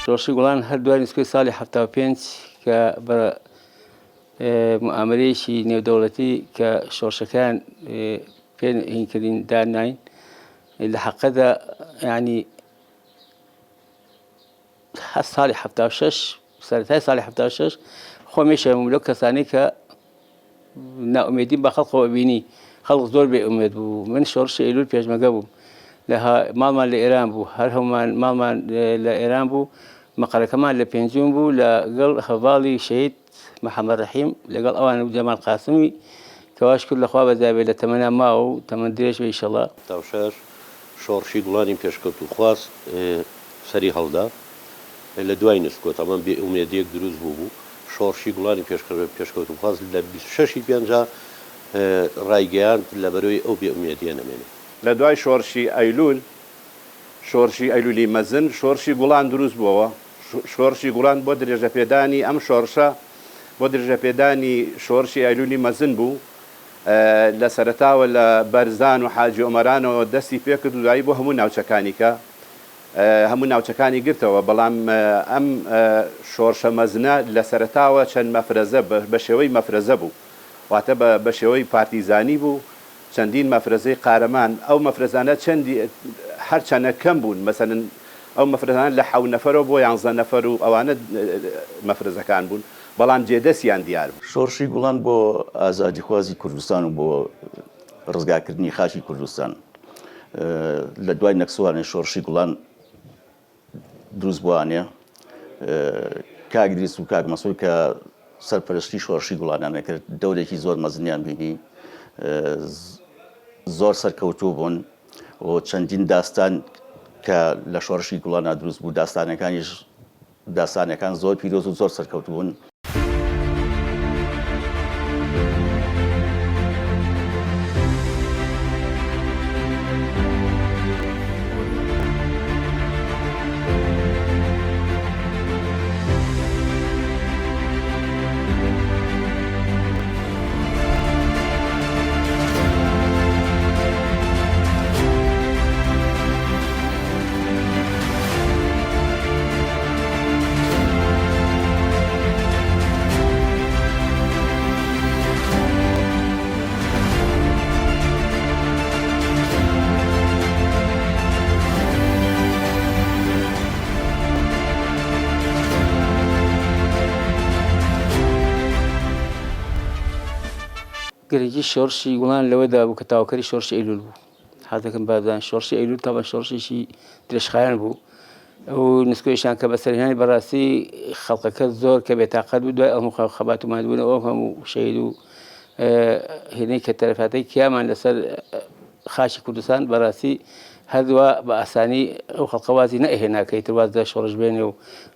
شۆڕشی گوڵان هەردووای نسکۆی ساڵی 75 کە بە معاملەیەکی نێودەوڵەتی کە شۆڕشەکان پێ هینکردین داناین لە حەقەدا ینی ساڵی 76 سەرەتای ساڵی 76 خۆمیشەم لەو کەسانی کە ناومێدیم بە خەڵقەوە بینی خەڵق زۆر بێئومێد بوو من شۆڕشی ئەیلول پێشمەگە بووم ماڵمان لە ئێران بوو هەر هەمومان ماڵمان لە ئێران بوو مەقەرەکەمان لە پێنجوم بوو لەگەڵ هەڤاڵی شەهید محەممەد ڕەحیم لەگەڵ ئەوان و جەمال قاسمی کەواش کرد لەخوا بەزابێت لە تەمەنا ماوە و تەمەند درێژ بێ ئینشەڵڵا تاوشار شۆڕشی گوڵانی پێشکەوت و خواست سەری هەڵدا لە دوای نسکۆت ئەمە بێ ئومێدیەک دروست بوو شۆڕشی گوڵانی پێشکەوت و خواست لە 26 پێنجا ڕایگەیاند لە بەرەوەی ئەو بێ ئومێدیە نەمێنێت لە دوای شۆڕشی ئەیلول شۆڕشی ئەیلولی مەزن شۆڕشی گوڵان دروست بووەوە شۆڕشی گوڵان بۆ درێژە پێدانی ئەم شۆڕشە بۆ درێژە پێدانی شۆڕشی ئەیلولی مەزن بوو لە سەرەتاوە لە بەرزان و حاجی ئۆمەرانەوە دەستی پێکرد و دوایی بۆ هەموو ناوچەکانی کە هەموو ناوچەکانی گرتەوە بەڵام ئەم شۆڕشە مەزنە لە سەرەتاوە چەند مەفرەزە بە شێوەی مەفرەزە بوو واتە بە شێوەی پارتیزانی بوو چەندین مەفرەزەی قارەمان ئەو مەفرەزانە چەندی هەرچەنە کەم بوون مەسەرن ئەو مەفرەزانە لە 7 نەفەرەوە بۆ 11 نەفەر و ئەوانە مەفرەزەکان بوون بەڵام جێدەستیان دیار بوو شۆڕشی گوڵان بۆ ئازادیخوازی کوردستان و بۆ ڕزگارکردنی خاکی کوردستان لە دوای نەکسوانێ شۆڕشی گوڵان دروست بووانێ کاک دریس و کاک مەسعود کە سەرپەرشتی شۆڕشی گوڵانیان کرد دەورێکی زۆر مەزنیان بینی زۆر سەرکەوتوو بوون و چەندین داستان کە لە شۆڕشی گوڵانە دروست بوو داستانەکان زۆر پیرۆز و زۆر سەرکەوتوو بوون گرنگی شۆڕشی گوڵان لەوەدا بوو کە تاوەکەری شۆڕشی ئەیلول بوو حەزەکەم بابزانن شۆڕشی ئەیلول تاوە شۆڕشێکی درێژخایەن بوو ئەو نسکۆیشان کە بەسەریانی بەڕاستی خەڵقەکە زۆر کە بێتاقەت بوو دوای ئەو خەبات و مادبوون ئەو هەموو شەهید و هێنەی کە تەلەفاتەی کیامان لەسەر خاکی کوردستان بەڕاستی هەردووە بە ئاسانی ئەو خەڵقە وازی نەئهێناکەیتر وازدە شۆڕش بێنێ و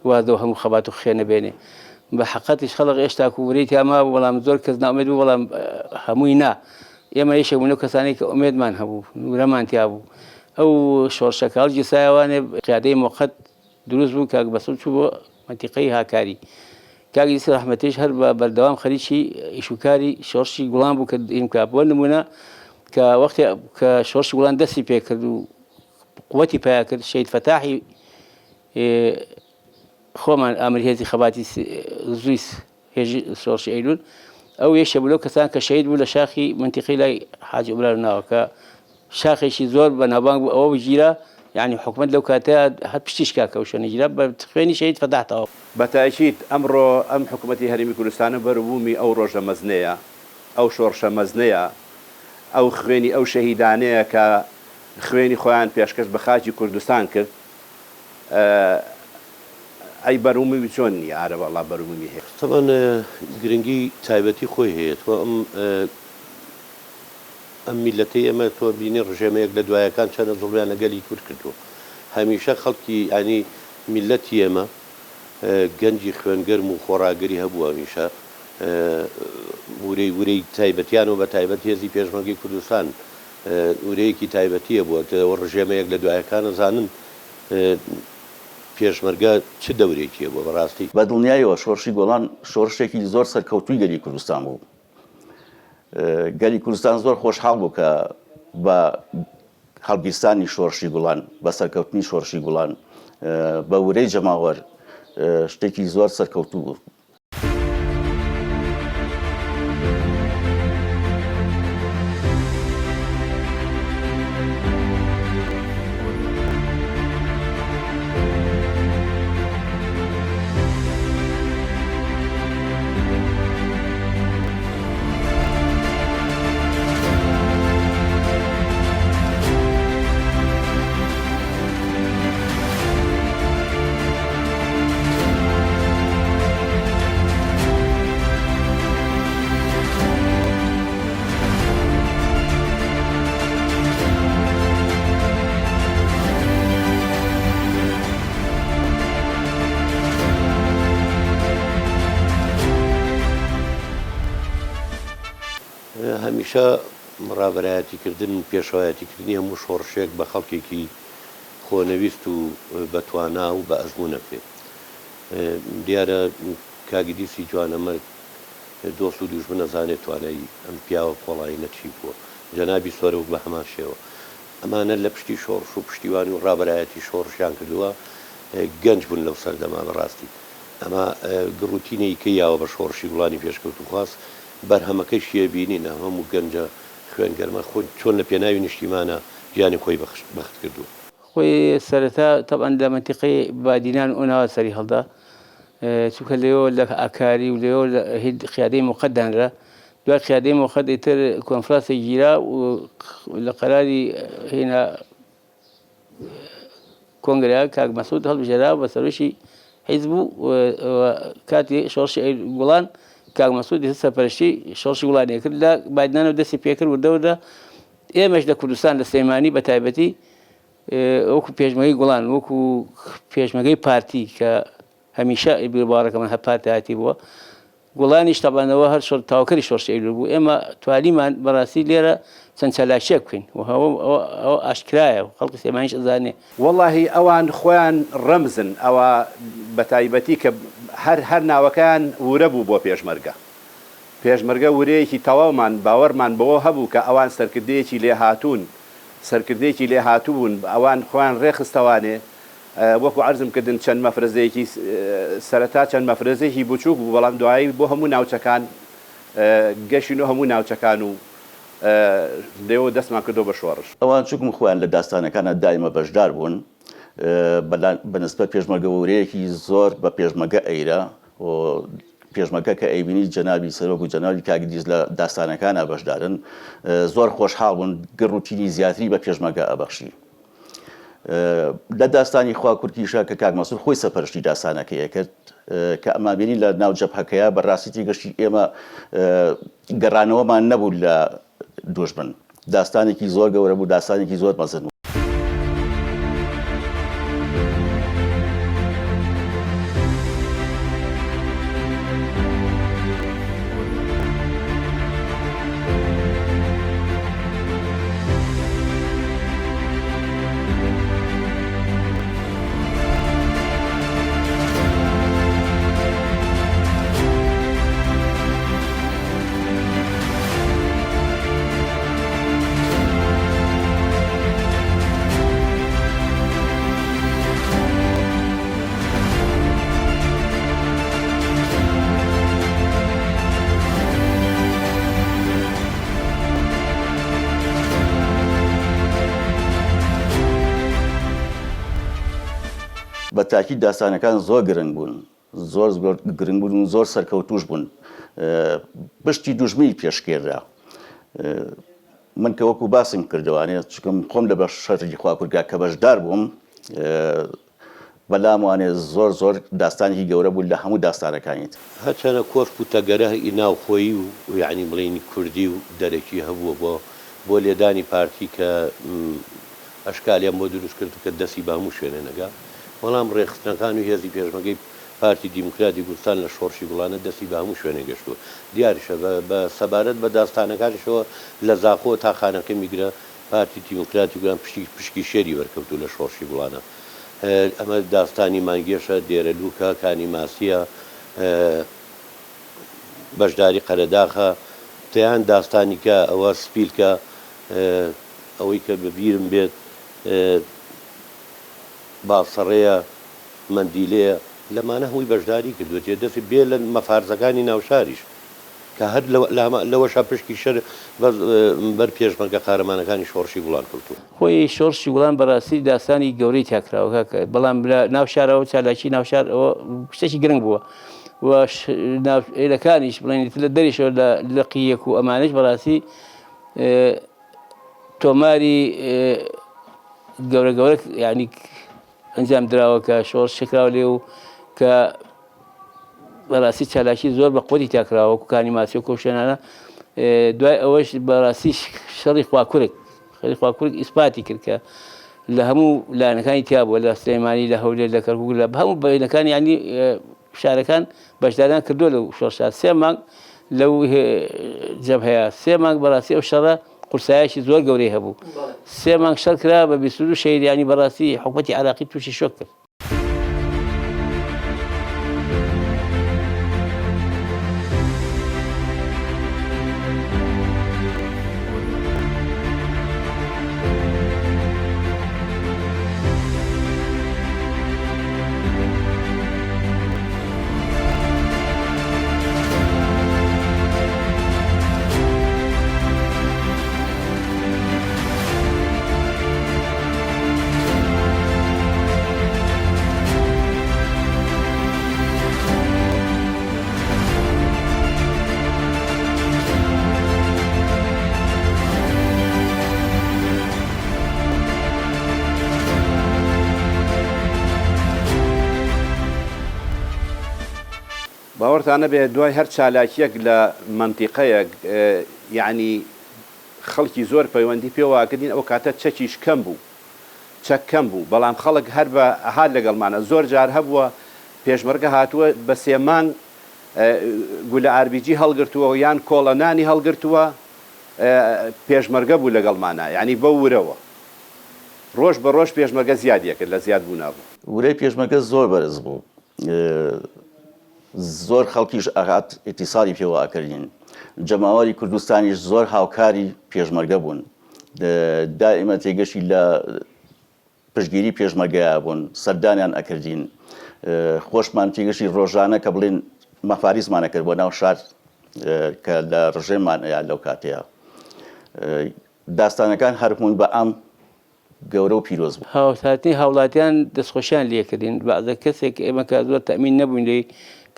وازدە هەموو خەبات و خێنە بێنێ بە حەقەتیش خەڵق هێشتا کوورەی تاما بەڵام زۆر کەس ناومێد بوو بەڵام هەمووی نا ئێمە یەشێک بوون لەو کەسانی کە ئومێدمان هەبوو نورەمان تیا بوو ئەو شۆڕشەکە هەڵگی سایەوانێ قیادەی موقەت دروست بوو کاک بەسوود چوو بۆ مەنتیقەی هاکاری کاکی دیسی ڕەحمەتیش هەر بە بەردەوام خەریکی ئیشوکاری شۆڕشی گوڵان بوو کە ئیمکا بۆ نمونە کە وەختی کە شۆڕشی گوڵان دەستی پێکرد و قووەتی پیا کرد شەید فەتاحی خۆمان ئامری هێزی خەباتی زویس هێژی شۆڕشی ئەیلول ئەو یەشە بوو لەو کەسان کە شەهید بوو لە شاخی منتیقەی لای حاجی عومران ناوە کە شاخێکی زۆر بەناوبانگ بوو ئەوە بگیرە یعنی حکومەت لەو کاتەیە هەر پشتیش کاکە و شوێنە گیرە بە خوێنی شەهید فەتاحتەوە بەتاکید ئەمڕۆ ئەم حکوومەتی هەرێمی کوردستانە بەروبوومی ئەو ڕۆژە مەزنەیە ئەو شۆڕشە مەزنەیە ئەو خوێنی ئەو شەهیدانەیە کە خوێنی خۆیان پێشکەش بە خاکی کوردستان کرد ئەی بەروومی چۆن یارە وەڵا بەروومی هەیە تەمان گرنگی تایبەتی خۆی هەیە تۆ ئەم میلەتەی ئەمە تۆ بینی ڕژێمەیەک لە دوایەکان چەندە زڵیان لەگەلی کورد کردووە هەمیشە خەڵکی ینی میلەتی ئێمە گەنجی خوێنگەرم و خۆڕاگەری هەبووە هەمیشە ورەی تایبەتیان و بە تایبەت هێزی پێشمەرگەی کوردستان ورەیەکی تایبەتیە بووە کە ڕژێمەیەک لە دوایەکان ئەزانن پێشمەرگە چ دەورێکیە بۆ بەڕاستی بە دڵنیایەوە شۆڕشی گۆڵان شۆڕشێکی زۆر سەرکەوتووی گەلی کوردستان بوو گەلی کوردستان زۆر خۆشحاڵ بوو کە بە هەڵگیرستانی شۆڕشی گوڵان بە سەرکەوتنی شۆڕشی گوڵان بە ورەی جەماوەر شتێکی زۆر سەرکەوتوو بوو. هەمیشە ڕابەرایەتیکردن پێشەوایەتیکردنی هەموو شۆڕشێک بە خەڵکێکی خۆنەویست و بەتوانا و بە ئەزموونە پێ دیارە کاگیدیسی جوانەمە دۆست و دوژمن نەزانێت توانایی ئەم پیاوە کۆڵایی نەچی بووە جەنابی سۆرە و بە هەمان شێوە ئەمانە لە پشتی شۆڕش و پشتیوانی و ڕابەرایەتی شۆڕشیان کردووە گەنج بوون لەو سەردەما بەڕاستی ئەمە گڕوتینەی کەیاوە بە شۆڕشی وڵانی پێشکەوت و خواست بەرهەمەکەی شیە بینین هەموو گەنجە خوێنگەرمە خۆ چۆن لە پێناوی نیشتیمانە گیانی خۆی بەخت کردو خۆی سەرەتا طبعا لە منتیقەی بادینان ئەوناوە سەری هەڵدا چونکە لێەوە لە ئاکاری و لێەوە هیچ قیادەی موقەتدانرا دوای قیادەی موقەت ئیتر کۆنفرانسێک گیرا و لە قەراری هێنا کۆنگرەیە کاک مەسعود هەڵبژێرا بە سەرۆشی حیزب بوو کاتی شۆڕشی گوڵان کاک مەسعود سەرپەرشتی شۆڕشی وڵانیە کرد لە بادینانەوە دەستی پێکرد وردەوردە ئێمەش لە کوردستان لە سلێمانی بە تایبەتی وەکو پێشمەرگەی گوڵان وەکو پێشمەرگەی پارتی کە هەمیشە بیربارەکەمان هە پارتی هاتی بووە گوڵانیش تەبانەوە هەر تاواکەری شۆڕشی ئەیلول بوو ئێمە توانیمان بەڕاستی لێرە چەند چالاکیە بکەین و ئەوە ئاشکرایە و خەڵکی سلێمانیش ئەزانێ واللهی ئەوان خۆیان ڕەمزن ئەوە بە تایبەتی کە هەر ناوەکان ورە بوو بۆ پێشمەرگە ورەیەکی تەواومان باوەڕمان بەوە هەبوو کە ئەوان سەرکردەیەکی لێ هاتوون ئەوان خۆیان ڕێخستەوانێ وەکو عەرزم کردن چەند مەفرەزەیەکی سەرەتا چەند مەفرەزەیەکی بچووک بوو بەڵام دوایی بۆ هەموو ناوچەکان گەشتین و هەموو ناوچەکان و لێەوە دەستمان کردو بە شۆڕش ئەوان چووکم خۆیان لە داستانەکانە دایمە بەشدار بوون بەنسبەت پێشمەرگە وورەیەکی زۆر بە پێشمەرگە ئەیرا و پێشمەرگە کە ئەیبینی جەنابی سەرۆک و جەنابی کاگدیز لە داستانەکانە بەشدارن زۆر خۆشحاڵ بوون گڕوتینی زیاتری بە پێشمەرگە ئەبەخشی لە داستانی خوا کورتیشە کە کاک مەسعود خۆی سەرپەرشتی داستانەکەیە کرد کە ئەمە بینی لە ناو جەبهەکەیە بەڕاستیی گەشتی ئێمە گەڕانەوەمان نەبوو لە دوژمن داستانێکی زۆر گەورە بوو داستانێکی زۆر مەزن بە تاکید داستانەکان زۆر گرنگ بوون زۆر گرنگ بوون و زۆر سەرکەوتوش بوون پشتی دوژمنی پێشکێرا من کە وەکو باسم کردوانێت چکم خۆم لە بەش شەڕی خواکوورگا کە بەشدار بووم بەلام وانێ زۆر داستانێکی گەورە بوو لە هەموو داستانەکانیت هەرچەنە کۆرپ و تەگەرەی ناوخۆیی و یعنی بڵێنی کوردی و دەرەکی هەبووە بۆ لێدانی پارتی کە ئەشکالیان بۆ دروست کرد کە دەستی بە هەموو شوێنە نەگا بەڵام ڕێخستنەکان و هێزی پێشمەرگەی پارتی دیموکراتی کوردستان لە شۆڕشی گوڵانە دەستی بە هەموو شوێنە گەشتووە دیاریشە بە سەبارەت بە داستانەکانیشەوە لە زاخۆ تا خانەکە میگرە پارتی دیموکراتی گوڵان پشکی شێری وەرکەوتو لە شۆڕشی گوڵانە ئەمە داستانی مانگێشە دێرەلووکە کانی ماسیە بەشداری قەرەداخە تیان داستانی کە ئەوە سپیلکە ئەوەی کە بەبیرم بێت باسەڕەیە مەندیلەیە لەمانە هەمووی بەشداری کردووە جێدەسی بێ لە مەفارزەکانی ناوشاریش کە هەر لەوەش پشتی شەر بەر پێشمەرگە قارەمانەکانی شۆڕشی گوڵان کردووە. خۆی شۆڕشی گوڵان بەڕاستی داستانی گەورەی تاکراوە بەڵام ناو شارەوە چالاکی ناو شار شتێکی گرنگ بووە و ئێلەکانیش بڵێنیت لە دەریشەوە لە لەقیەک و ئەمانش بەڕاستی تۆماری گەورە گەورە یعنی ئەنجام درراوە کە شۆڕ شکراوە لێ و کە بەڕاستی چالاکی زۆر بە قوتی تاکراوە وەکوکانی ماسی و کۆشێنانە دوای ئەوەش بەڕاستی شەڕی خواکوورک ئیسپاتی کرد کە لە هەموو لایەنەکانی تیا بووە لە سلێمانی لە هەولێر لە کەرکووک لە هەموو بەینەکانی ینی شارەکان بەشداریان کردووە لەو شۆڕشە 3 مانگ لەو جەبهەیە 3 مانگ بەڕاستی ئەو شەڕە قورسایشی زۆر گەورەی هەبوو 3 مانگ شەڕ کرا بە 22 شەهید ینی بەڕاستی حکومەتی عێراقی تووشی شۆک کرد. باوەڕتانە بێ دوای هەر چالاکیەک لە منتیقەیەک یعنی خەڵکی زۆر پەیوەندی پێوەکردین ئەو کاتە چەکیش کەم بوو چەک کەم بوو بەڵام خەڵک هەر بە ئەهات لەگەڵمانە زۆر جار هەبووە پێشمەرگە هاتووە بە 3 مانگ گولە ئاربیجی هەڵگرتووە و یان کۆڵەنانی هەڵگرتووە پێشمەرگە بوو لەگەڵمانە یعنی بە ورەوە ڕۆژ بە ڕۆژ پێشمەرگە زیادیەکرد لە زیاد بوو نابوو ورەی پێشمەرگە زۆر بەرز بوو زۆر خەڵکیش ئاغات ئیتیسادی پێوەکردین جەماوەری کوردستانیش زۆر هاوکاری پێشمەرگە بوون دائیمە تێگەشی لە پشتگیری پێشمەرگەیە بوون سەردانیان ئەکردین خۆشمان تێگەشی ڕۆژانە کە بڵێن مەفاریزمانە کرد بۆ ناو شار کە لە ڕژێمانەیە لەو کاتەیە داستانەکان هەرمووی بە ئەم گەورە و پیرۆز بوو هاوتاتی هاوڵاتیان دەستخۆشیان لێکردین بەعزە کەسێک ئێمە کە زۆر تەمین نەبووین لێ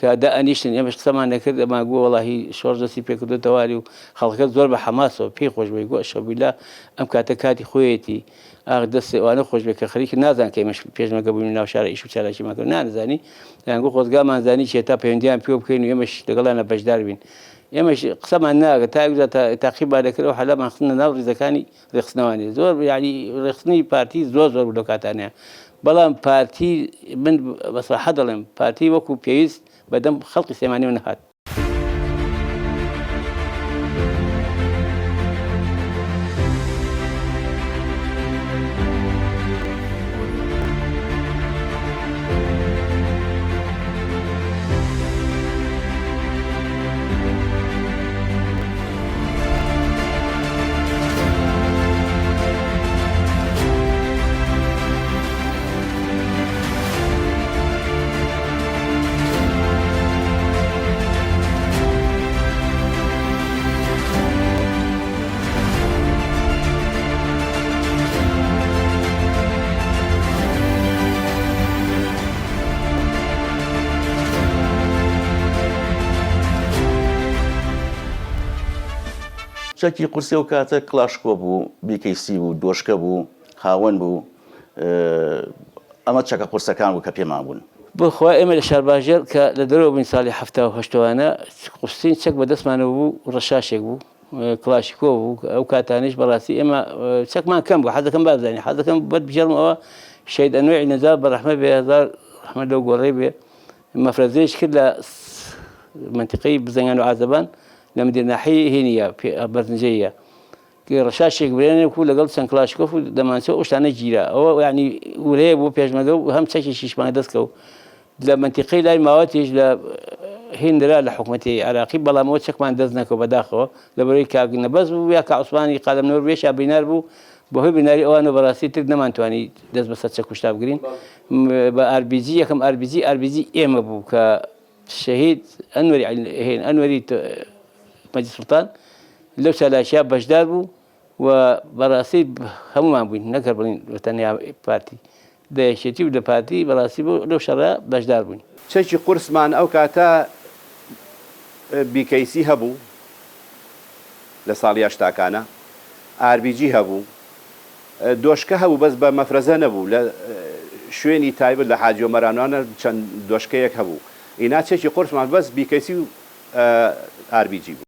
کە دائنیشتن ئێمەش قسەمان نەکرد ئەما گووە وەڵاهی شۆڕ دەستی پێکردوتەواری و خەڵکە زۆر بە حەماسەوە پێی خۆش بووی گوە شەوبیلا ئەم کاتە کاتی خۆیەتی ئاغ دەستی ئەوانە خۆش بێ کە خەریکی نازان کە ئێمەش پێشمەرگە بووین ناو شارە ئیش و چالاکی ماکرد نانزانی یانگو خۆزگامانزانی چێ تا پەیوەندیان پێ بکەین و ئێمەش لەگەڵانە بەشدار بین ئێمەش قسەمان ناگە تا تاقیبا دەکرد و حەلامان خستنە ناو ڕیزەکانی ڕێخستنەوانی زۆر ینی ڕێخستنی پارتی زۆر زۆر لەو کاتانەیە بەڵام پارتی من بەسەراحە دەڵێم پارتی وەکو پێویست بەدەم خەڵقی سلێمانی نەهات چەکی قورسێ و کاتە کلاشکۆ بوو بیکەیسی بوو دۆشکە بوو هاوەن بوو ئەمە چەکە قورسەکان بوو کە پێمان بوون بخوا ئێمە لە شارباژێر کە لە دەرەوە بووین ساڵی 1970وانە قورسین چەک بەدەستمانەوە بوو ڕەشاشێک بوو کلاشیکۆ بوو ئەو کاتانش بەڕاستی ئێمە چەکمان کەم بوو حەزەکەم بازانین حەزەکەم بەربژێڕمەوە شەید ئەنوێعی نەزار بەڕەحمە بێ هەزار ڕەحمە لەو گۆڕەی بێ مەفرەزەیەش کرد لە منتیقەی بزەنگان و عازەبان لە مدیرناحی هێنیە بەرزنجەیە ڕەشاشێک برێنێ و لەگەڵ چەند کلاشکۆف و دەمانچەوە ئەو شتانە گیرە ئەوە ینی ورەیە بۆ پێشمەرگە و هەم چەکی شیشمان دەستکە و لە منتیقەی لای ماوەتیش لە هێندرا لە حکوومەتی عێراقی بەڵامەوە چەکمان دەست نەکەوە بەداخەوە لەبەرەوەی کاک نەبەز بوو یا کە عوسمانی قادەمنەوەر بێ شابینار بوو بەهۆی بناری ئەوانە بەڕاستی تر نەمانتوانی دەست بە سەرچە کوشتا بگرین بە RPG یەکەم RPG ئێمە بوو کە شەهید ئەنوەری مەجلیس سوڵتان لەو چالاشیا بەشدار بوو و بەڕاستی هەمومان بووین نەکرد بڵین تەنیا پارتی دەیەکێتی و لە پارتی بەڕاستی بوو لەو شەڕە بەشدار بووین. چەکی قورسمان ئەو کاتە بیکەیسی هەبوو لە ساڵی هەشتاکانە RPG هەبوو دۆشکە هەبوو بەس بە مەفرەزە نەبوو لە شوێنی تایبەت لە حاجی ئۆمەرانوانە چەند دۆشکەیەک هەبوو ئینا چێکی قورسمان بەس بیکەیسی و RPG بوو.